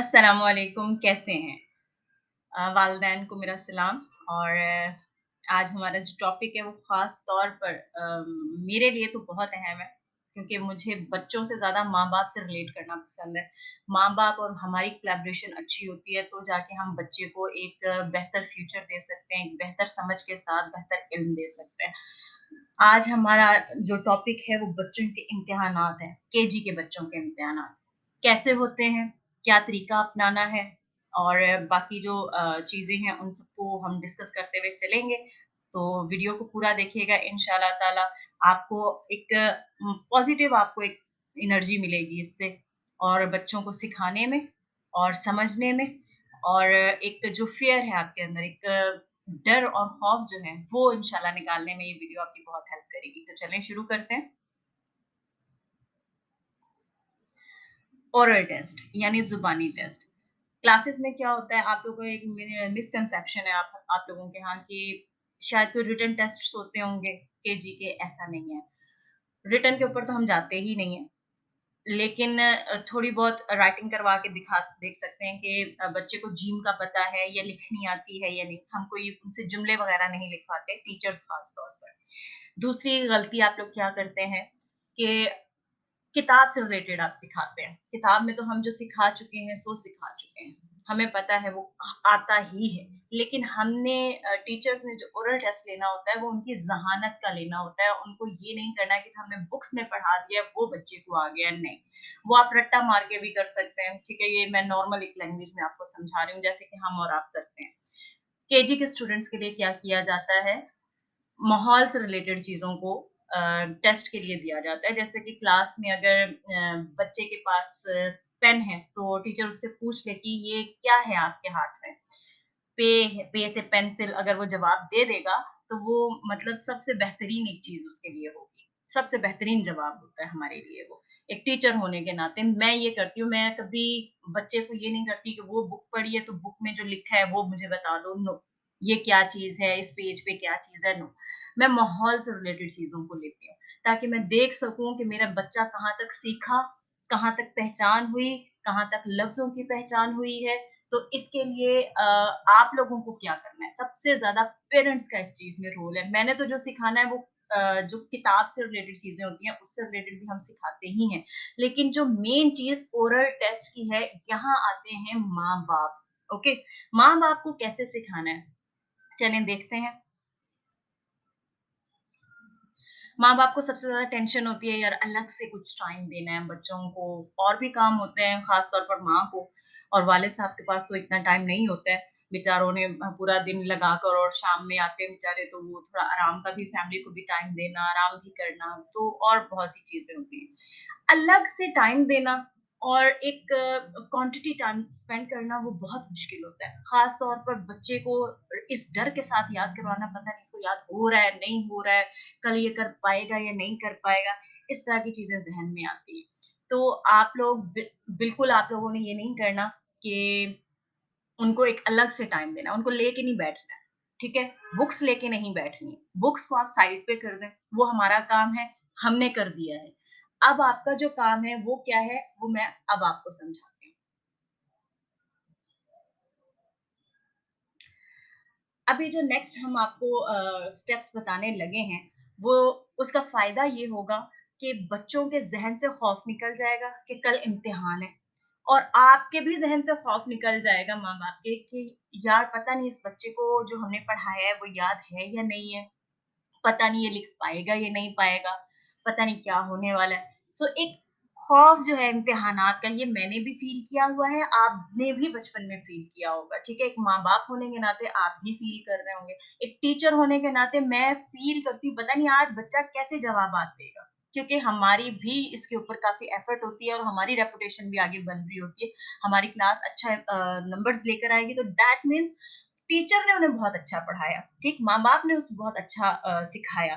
अस्सलामुअलैकुम कैसे हैं? वालिदैन को मेरा सलाम और आज हमारा जो टॉपिक है वो ख़ास तौर पर मेरे लिए तो बहुत अहम है क्योंकि मुझे बच्चों से ज़्यादा माँ-बाप से रिलेट करना पसंद है। माँ-बाप और हमारी कोलैबोरेशन अच्छी होती है तो जाके हम बच्चे को एक बेहतर फ्यूचर दे सकते हैं, एक बेहतर समझ के साथ बेहतर इल्म दे सकते हैं। आज हमारा जो टॉपिक है वो बच्चों के इम्तिहानात हैं, केजी के बच्चों के इम्तिहानात। कैसे होते हैं, क्या तरीका अपनाना है और बाकी जो चीज़ें हैं उन सबको हम डिस्कस करते हुए चलेंगे। तो वीडियो को पूरा देखिएगा इंशाअल्लाह ताला आपको एक पॉज़िटिव आपको एक एनर्जी मिलेगी इससे और बच्चों को सिखाने में और समझने में और एक जो फ़ियर है आपके अंदर एक डर और खौफ जो है वो इंशाल्लाह निकालने में ये वीडियो आपकी बहुत हेल्प करेगी। तो चलें शुरू करते हैं। ओरल टेस्ट यानी ज़ुबानी टेस्ट। क्लासेस में क्या होता है आप लोगों को एक मिसकंसेप्शन है आप लोगों के यहाँ कि शायद कोई रिटन टेस्ट्स होते होंगे केजी के, ऐसा नहीं है। रिटन के ऊपर तो हम जाते ही नहीं हैं। लेकिन थोड़ी बहुत राइटिंग करवा के दिखा देख सकते हैं कि बच्चे को जीम का पता है या लिखनी आती है या नहीं। हम कोई उनसे जुमले वगैरह नहीं लिखवाते, टीचर्स खास तौर पर। दूसरी गलती आप लोग क्या करते हैं कि किताब से रिलेटेड आप सिखाते हैं। किताब में तो हम जो सिखा चुके हैं, सो सिखा चुके हैं। हमें पता है वो आता ही है। लेकिन हमने टीचर्स ने जो ओरल टेस्ट लेना होता है, वो उनकी ज़हानत का लेना होता है। उनको ये नहीं करना है कि जो हमने बुक्स में पढ़ा दिया, वो बच्चे को आ गया, नहीं। वो आप रट्टा मार के भी कर सकते हैं, ठीक है? ये मैं नॉर्मल एक लैंग्वेज में आपको समझा रही हूँ, जैसे कि हम और आप करते हैं। केजी के स्टूडेंट्स के लिए क्या किया जाता है माहौल से रिलेटेड चीज़ों को टेस्ट के लिए दिया जाता है। जैसे कि क्लास में अगर बच्चे के पास पेन है, तो टीचर उससे पूछ ले कि ये क्या है आपके हाथ में? पे है, पे से पेंसिल अगर वो जवाब दे देगा, तो वो मतलब सबसे बेहतरीन एक चीज़ उसके लिए होगी। सबसे बेहतरीन जवाब होता है हमारे लिए वो। एक टीचर होने के नाते मैं ये करती हूँ, मैं कभी बच्चे को ये नहीं करती कि वो बुक पढ़ी है, तो बुक में जो लिखा है वो मुझे बता दो, नो। ये क्या चीज़ है, इस पेज पे क्या चीज़ है, नो। मैं माहौल से रिलेटेड चीज़ों को लेती हूँ, ताकि मैं देख सकूँ कि मेरा बच्चा कहाँ तक सीखा, कहाँ तक पहचान हुई, कहाँ तक लफ्ज़ों की पहचान हुई है। तो इसके लिए आप लोगों को क्या करना है? सबसे ज़्यादा पेरेंट्स का इस चीज़ में रोल है। मैंने तो जो सिखाना है वो जो किताब से रिलेटेड चीज़ें होती हैं, उससे रिलेटेड भी हम सिखाते ही हैं। लेकिन जो मेन चीज़ ओरल टेस्ट की है, यहाँ आते हैं माँ-बाप, ओके? माँ-बाप को कैसे सिखाना है? चलें देखते हैं। माँ-बाप को सबसे ज़्यादा टेंशन होती है यार अलग से कुछ टाइम देना है बच्चों को, और भी काम होते हैं ख़ास तौर पर माँ को और वालिद साहब के पास तो इतना टाइम नहीं होता है। बेचारों ने पूरा दिन लगाकर और शाम में आते हैं बेचारे तो वो थोड़ा आराम का भी फैमिली को भी टाइम देना, आराम भी करना, तो और बहुत सी चीज़ें होती हैं। अलग से टाइम देना और एक क्वांटिटी टाइम स्पेंड करना वो बहुत मुश्किल होता है। ख़ास तौर पर बच्चे को इस डर के साथ याद करवाना पता नहीं इसको याद हो रहा है, नहीं हो रहा है, कल ये कर पाएगा या नहीं कर पाएगा, इस तरह की चीज़ें ज़हन में आती हैं। तो आप लोग बिल्कुल आप लोगों ने ये नहीं करना कि उनको एक अलग से टाइम देना, उनको लेके नहीं बैठना है, ठीक है? बुक्स लेके नहीं बैठनी, बुक्स को आप साइड पे कर दें, वो हमारा काम है, हमने कर दिया है। अब आपका जो काम है वो क्या है, वो मैं अब आपको समझाती हूँ। अभी जो नेक्स्ट हम आपको स्टेप्स बताने लगे हैं, वो उसका फ़ायदा ये होगा कि बच्चों के ज़हन से खौफ निकल जाएगा कि कल इम्तिहान है और आपके भी ज़हन से खौफ निकल जाएगा माँ-बाप के कि यार पता नहीं इस बच्चे को जो हमने पढ़ाया है वो याद है या नहीं है। पता नहीं ये लिख पाएगा या नहीं पाएगा, पता नहीं क्या होने वाला है। सो एक खौफ जो है इम्तिहानात का ये मैंने भी फ़ील किया हुआ है, आपने भी बचपन में फ़ील किया होगा, ठीक है? एक माँ-बाप होने के नाते आप भी फ़ील कर रहे होंगे। एक टीचर होने के नाते मैं फ़ील करती हूँ पता नहीं आज बच्चा कैसे जवाबात देगा? क्योंकि हमारी भी इसके ऊपर काफ़ी एफ़र्ट होती है और हमारी रेपुटेशन भी आगे बन रही होती है। हमारी क्लास अच्छा नंबर्स लेकर आएगी तो दैट मीन्स टीचर ने उन्हें बहुत अच्छा पढ़ाया, ठीक? माँ-बाप ने उसे बहुत अच्छा सिखाया,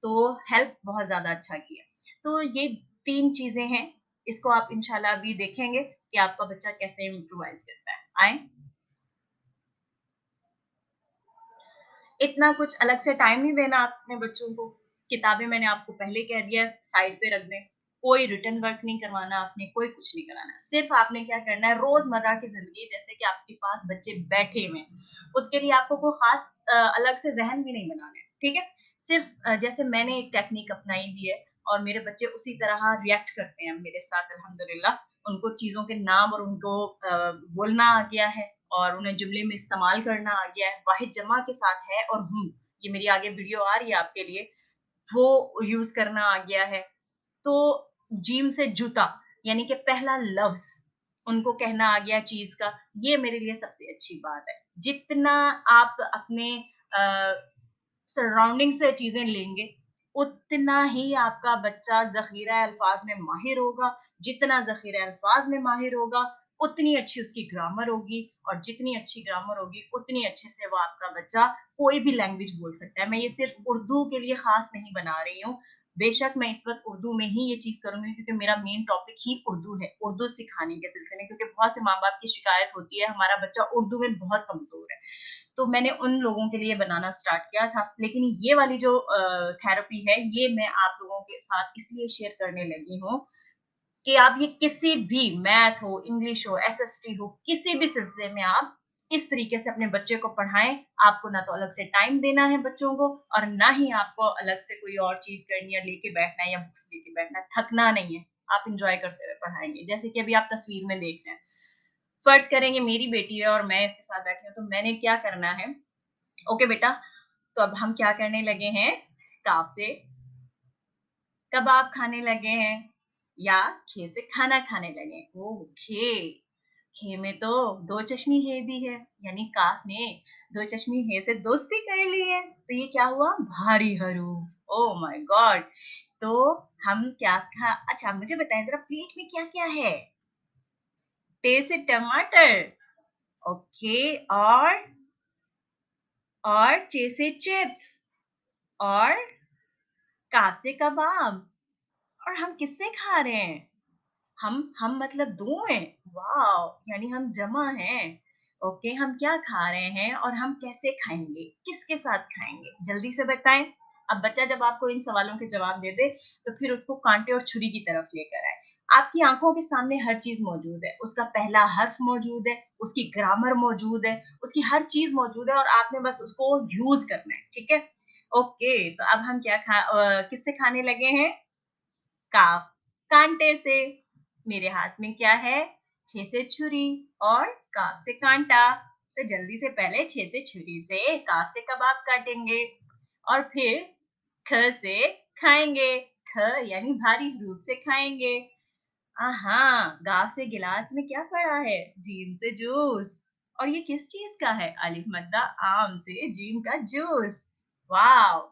तो हेल्प बहुत ज़्यादा अच्छा किया। तो ये 3 चीज़ें हैं, इसको आप इंशाल्लाह अभी देखेंगे कि आपका बच्चा कैसे इम्प्रोवाइज़ करता है। आएँ? इतना कुछ अलग से टाइम नहीं देना अपने बच्चों को, किताबें मैंने आपको पहले कह दिया है, साइड पे रख दें। कोई रिटन वर्क नहीं करवाना आपने, कोई कुछ नहीं कराना। सिर्फ़ आपने क्या करना है रोज़मर्रा की ज़िंदगी जैसे कि आपके पास बच्चे बैठे हुए हैं, उसके लिए आपको कोई ख़ास अलग से ज़हन भी नहीं बनाना है, ठीक है? सिर्फ़ जैसे मैंने एक टेक्नीक अपनाई हुई है और मेरे बच्चे उसी तरह रिएक्ट करते हैं मेरे साथ अल्हम्दुलिल्लाह। उनको चीज़ों के नाम और उनको बोलना आ गया है और उन्हें जुमले में इस्तेमाल करना आ गया है। वाहिद जमा के साथ है और हूँ, ये मेरी आगे वीडियो आ रही है आपके लिए, वो यूज़ करना आ गया है। तो जिम से जूता यानी कि पहला लफ्ज़ उनको कहना आ गया चीज़ का, ये मेरे लिए सबसे अच्छी बात है। जितना आप अपने अ, सराउंडिंग से चीज़ें लेंगे, उतना ही आपका बच्चा ज़ख़ीरा अल्फ़ाज़ में माहिर होगा। जितना ज़ख़ीरा अल्फ़ाज़ में माहिर होगा, उतनी अच्छी उसकी ग्रामर होगी और जितनी अच्छी ग्रामर होगी, उतनी अच्छे से वो आपका बच्चा कोई भी लैंग्वेज बोल सकता है। मैं ये सिर्फ़ उर्दू के लिए ख़ास नहीं बना रही हूँ। बेशक मैं इस वक़्त उर्दू में ही ये चीज़ करूँगी क्योंकि मेरा मेन टॉपिक ही उर्दू है, उर्दू सिखाने के सिलसिले में क्योंकि बहुत से माँ-बाप की शिकायत होती है, हमारा बच्चा उर्दू में बहुत कमज़ोर है। तो मैंने उन लोगों के लिए बनाना स्टार्ट किया था। लेकिन ये वाली जो थेरेपी है, ये मैं आप लोगों के साथ इसलिए शेयर करने लगी हूँ कि आप ये किसी भी मैथ हो, इंग्लिश हो, एसएसटी हो, किसी भी सिलसिले में आप इस तरीके से अपने बच्चे को पढ़ाएँ। आपको ना तो अलग से टाइम देना है बच्चों को और ना ही आपको अलग से कोई और चीज़ करनी है, लेके बैठना है या बुक्स लेके बैठना है, थकना नहीं है। आप एन्जॉय करते हुए पढ़ाएँगे। जैसे कि अभी आप तस्वीर में देख रहे हैं। फ़र्ज़ करें ये मेरी बेटी है और मैं इसके साथ बैठी हूँ, तो मैंने क्या करना है, ओके बेटा, तो अब हम क्या करने लगे हैं, काफ से कबाब खाने लगे हैं या खे से खाना खाने लगे हैं। ओह! खे, खे में तो दो चश्मी हे भी है, यानी काफ ने दो चश्मी हे से दोस्ती कर ली है। तो ये क्या हुआ? भारी हरूफ। Oh my god! तो हम क्या खा अच्छा मुझे बताएँ ज़रा प्लेट में क्या-क्या है? टे से टमाटर, ओके और चे से चिप्स और काफ से कबाब और हम किससे खा रहे हैं? हम मतलब 2 हैं। वॉव! यानी हम जमा हैं। ओके, हम क्या खा रहे हैं और हम कैसे खाएँगे? किसके साथ खाएँगे? जल्दी से बताएँ। अब बच्चा जब आपको इन सवालों के जवाब दे दे, तो फिर उसको काँटे और छुरी की तरफ लेकर आएँ। आपकी आँखों के सामने हर चीज़ मौजूद है। उसका पहला हर्फ मौजूद है, उसकी ग्रामर मौजूद है, उसकी हर चीज़ मौजूद है और आपने बस उसको यूज़ करना है, ठीक है? ओके, तो अब हम किससे खाने लगे हैं? काफ, कांटे से। मेरे हाथ में क्या है? छे से छुरी और काफ से कांटा। तो जल्दी से पहले छे से छुरी से काफ से कबाब काटेंगे और फिर ख से खाएँगे। ख यानी भारी रूप से खाएँगे। गाँव से गिलास में क्या पड़ा है? जीम से जूस। और ये किस चीज़ का है? अलिफ मद्दा आम से जीम का जूस। वॉव!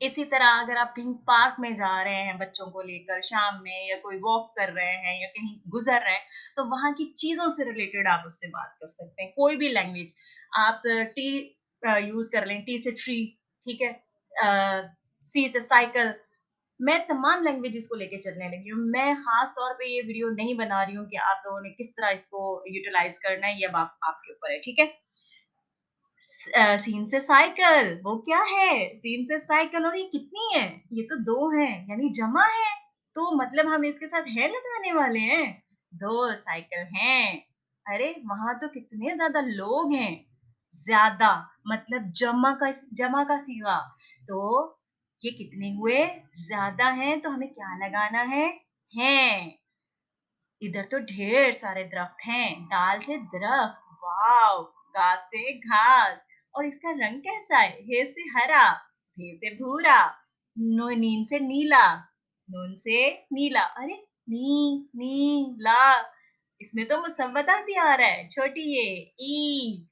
इसी तरह अगर आप कहीं पार्क में जा रहे हैं बच्चों को लेकर शाम में या कोई वॉक कर रहे हैं या कहीं गुज़र रहे हैं, तो वहाँ की चीज़ों से रिलेटेड आप उससे बात कर सकते हैं। कोई भी लैंग्वेज आप टी यूज़ कर लें, टी से ट्री, ठीक है? सी से साइकिल, मैं तमाम लैंग्वेजेज़ को लेके चलने लगी हूँ। मैं ख़ास तौर पे ये वीडियो नहीं बना रही हूँ कि आप लोगों ने किस तरह इसको यूटिलाइज़ करना है, ये अब आप आपके ऊपर है, ठीक है? सीन से साइकिल, वो क्या है? सीन से साइकिल और ये कितनी है? ये तो 2 हैं, यानी जमा है। तो मतलब हम इसके साथ है लगाने वाले हैं। 2 साइकिल हैं। अरे! वहाँ तो कितने ज़्यादा लोग हैं। ज़्यादा मतलब जमा का सीगा। तो ये कितने हुए? ज़्यादा हैं, तो हमें क्या लगाना है? हैं। इधर तो ढेर सारे दरख्त हैं, दाल से दरख्त, वाव! घास से घास और इसका रंग कैसा है? हे से हरा, भे से भूरा, नीम से नीला, नून से नीला, अरे नीला, इसमें तो मुसव्वदा भी आ रहा है, छोटी ये ई।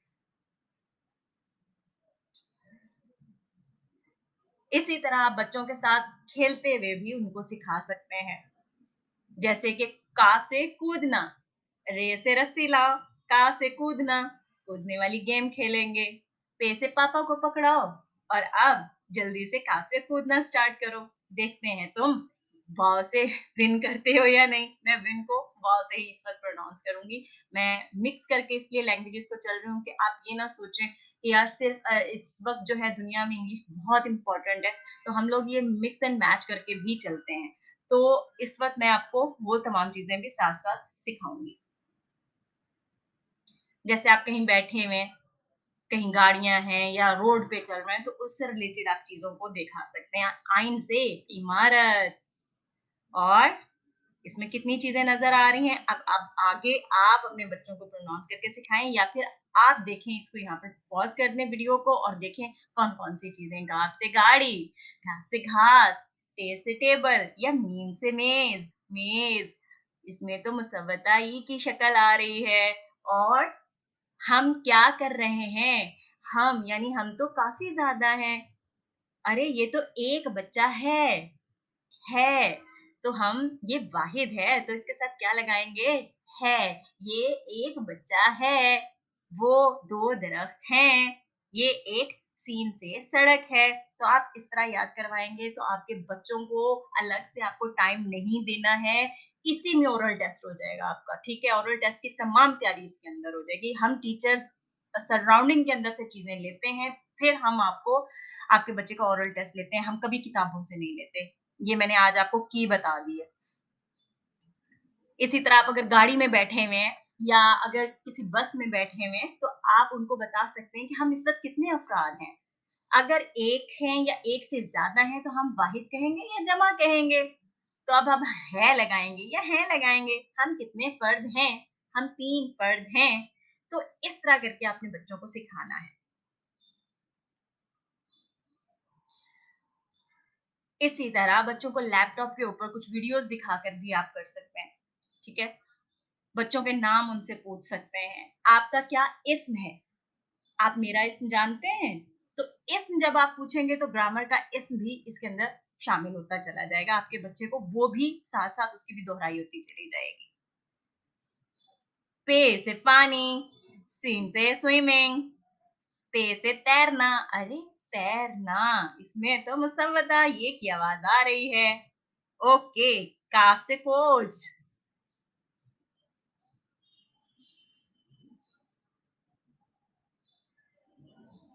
इसी तरह आप बच्चों के साथ खेलते हुए भी उनको सिखा सकते हैं। जैसे कि काफ से कूदना, रे से रस्सी लाओ, काफ से कूदना, कूदने वाली गेम खेलेंगे। पे से पापा को पकड़ाओ और अब जल्दी से काफ से कूदना स्टार्ट करो। देखते हैं तुम वाव से विन करते हो या नहीं? मैं विन को वाव से ही इस वक़्त प्रोनाउंस करूँगी। मैं मिक्स करके इसलिए लैंग्वेजेज़ को चल रही हूँ कि आप ये ना सोचें कि यार सिर्फ़ इस वक़्त जो है दुनिया में इंग्लिश बहुत इम्पोर्टेंट है, तो हम लोग ये मिक्स एंड मैच करके भी चलते हैं। तो इस वक़्त मैं आपको वो तमाम चीज़ें भी साथ-साथ सिखाऊँगी। जैसे आप कहीं बैठे हुए हैं, कहीं गाड़ियाँ हैं या रोड पे चल रहे हैं, तो उससे रिलेटेड आप चीज़ों को दिखा सकते हैं। आइन से इमारत और इसमें कितनी चीज़ें नज़र आ रही हैं। अब आगे आप अपने बच्चों को प्रोनाउंस करके सिखाएँ या फिर आप देखें इसको यहाँ पर पॉज़ कर दें वीडियो को और देखें कौन-कौन सी चीज़ें गाँव से गाड़ी, घास से घास, टेज़ से टेबल या मीम से मेज़, मेज़। इसमें तो मुसव्वता ई की शक्ल आ रही है और हम क्या कर रहे हैं? हम यानी हम तो काफ़ी ज़्यादा हैं। अरे! ये तो एक बच्चा है, तो हम ये वाहिद है, तो इसके साथ क्या लगाएँगे? है, ये एक बच्चा है, वो 2 दरख्त हैं, ये एक सीन से सड़क है। तो आप इस तरह याद करवाएँगे तो आपके बच्चों को अलग से आपको टाइम नहीं देना है, इसी में ओरल टेस्ट हो जाएगा आपका, ठीक है? ओरल टेस्ट की तमाम तैयारी इसके अंदर हो जाएगी। हम टीचर्स सराउंडिंग के अंदर से चीज़ें लेते हैं, फिर हम आपको आपके बच्चे का ओरल टेस्ट लेते हैं, हम कभी किताबों से नहीं लेते। ये मैंने आज आपको की बता दी है। इसी तरह आप अगर गाड़ी में बैठे हुए हैं या अगर किसी बस में बैठे हुए हैं, तो आप उनको बता सकते हैं कि हम इस वक़्त कितने अफ़राद हैं। अगर 1 हैं या 1 से ज़्यादा हैं, तो हम वाहिद कहेंगे या जमा कहेंगे। तो अब हम है लगाएँगे या हैं लगाएँगे। हम कितने फ़र्द हैं? हम 3 फ़र्द हैं। तो इस तरह करके आपने बच्चों को सिखाना है। इसी तरह बच्चों को लैपटॉप के ऊपर कुछ वीडियोज़ दिखाकर भी आप कर सकते हैं। ठीक है? बच्चों के नाम उनसे पूछ सकते हैं। आपका क्या इस्म है? आप मेरा इस्म जानते हैं? तो इस्म जब आप पूछेंगे तो ग्रामर का इस्म भी इसके अंदर शामिल होता चला जाएगा। आपके बच्चे को वो भी साथ-साथ उसकी भी दोहराई होती चली जाएगी। पे से पानी, सीन से स्विमिंग, ते से तैरना। अरे! तैरना, इसमें तो मुसव्वदा ये की आवाज़ आ रही है। ओके, काफ से कोच।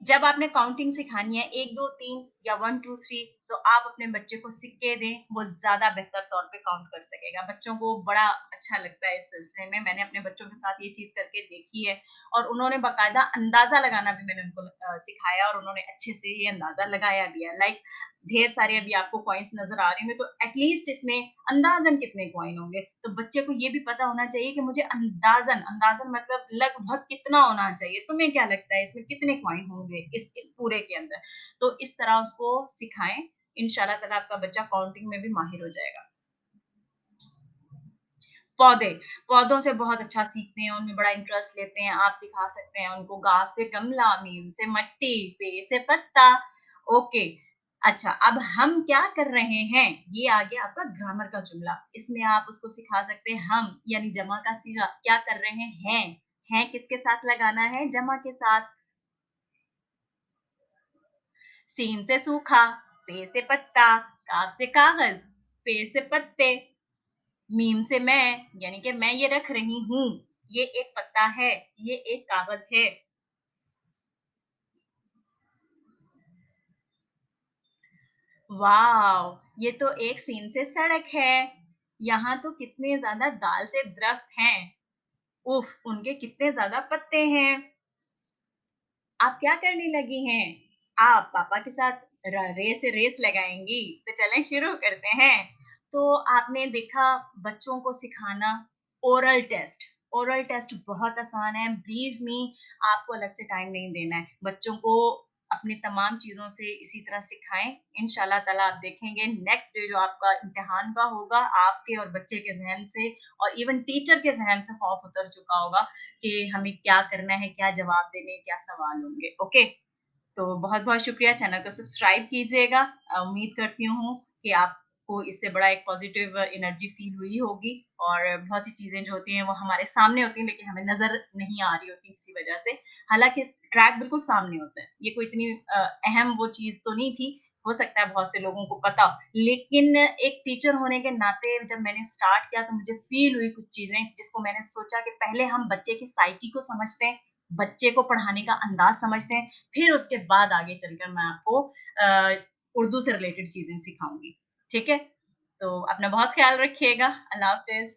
जब आपने काउंटिंग सिखानी है 1, 2, 3 या 1, 2, 3 तो आप अपने बच्चे को सिक्के दें, वो ज़्यादा बेहतर तौर पे काउंट कर सकेगा। बच्चों को बड़ा अच्छा लगता है इस सिलसिले में। मैंने अपने बच्चों के साथ ये चीज़ करके देखी है और उन्होंने बाकायदा अंदाज़ा लगाना भी मैंने उनको सिखाया और उन्होंने अच्छे से ये अंदाज़ा लगाया भी है। लाइक ढेर सारे अभी आपको कॉइन्स नज़र आ रहे होंगे तो एटलीस्ट इसमें अंदाज़न कितने कॉइन होंगे। तो बच्चे को ये भी पता होना चाहिए कि मुझे अंदाज़न अंदाज़न मतलब लगभग कितना होना चाहिए। तुम्हें क्या लगता है इसमें कितने कॉइन होंगे इस पूरे के अंदर? तो इस तरह उसको सिखाएँ। इंशाल्लाह ताला आपका बच्चा काउंटिंग में भी माहिर हो जाएगा। पौधे, पौधों से बहुत अच्छा सीखते हैं, उनमें बड़ा इंटरेस्ट लेते हैं। आप सिखा सकते हैं उनको गाँव से गमला, मीम से मट्टी, पे से पत्ता। ओके, अच्छा अब हम क्या कर रहे हैं? ये आ गया आपका ग्रामर का जुमला। इसमें आप उसको सिखा सकते हैं हम यानी जमा का सीगा क्या कर रहे हैं? हैं किसके साथ लगाना है? जमा के साथ। सीन से सूखा, पे से पत्ता, काफ से कागज़, पे से पत्ते। मीम से मैं, यानी कि मैं ये रख रही हूँ, ये एक पत्ता है, ये एक कागज़ है। वॉव! ये तो एक सीन से सड़क है। यहाँ तो कितने ज़्यादा दाल से दरख्त हैं। उफ़! उनके कितने ज़्यादा पत्ते हैं। आप क्या करने लगी हैं? आप पापा के साथ रेस लगाएँगी? तो चलें शुरू करते हैं। तो आपने देखा बच्चों को सिखाना ओरल टेस्ट। ओरल टेस्ट बहुत आसान है, बिलीव मी आपको अलग से टाइम नहीं देना है। बच्चों को अपनी तमाम चीज़ों से इसी तरह सिखाएँ। इंशाल्लाह ताला आप देखेंगे नेक्स्ट डे जो आपका इम्तिहान का होगा, आपके और बच्चे के ज़हन से और इवन टीचर के ज़हन से खौफ उतर चुका होगा कि हमें क्या करना है, क्या जवाब देने हैं, क्या सवाल होंगे। ओके? तो बहुत-बहुत शुक्रिया, चैनल को सब्सक्राइब कीजिएगा। उम्मीद करती हूँ कि आपको इससे बड़ा एक पॉज़िटिव एनर्जी फ़ील हुई होगी और बहुत सी चीज़ें जो होती हैं वो हमारे सामने होती हैं लेकिन हमें नज़र नहीं आ रही होती किसी वजह से। हालाँकि ट्रैक बिल्कुल सामने होता है। ये कोई इतनी अहम वो चीज़ तो नहीं थी, हो सकता है बहुत से लोगों को पता हो। लेकिन एक टीचर होने के नाते जब मैंने स्टार्ट किया तो मुझे फ़ील हुई कुछ चीज़ें जिसको मैंने सोचा कि पहले हम बच्चे की साइकी को समझते हैं, बच्चे को पढ़ाने का अंदाज़ समझते हैं, फिर उसके बाद आगे चलकर मैं आपको उर्दू से रिलेटेड चीज़ें सिखाऊँगी। ठीक है? तो अपना बहुत ख़्याल रखिएगा। अल्लाह हाफ़िज़।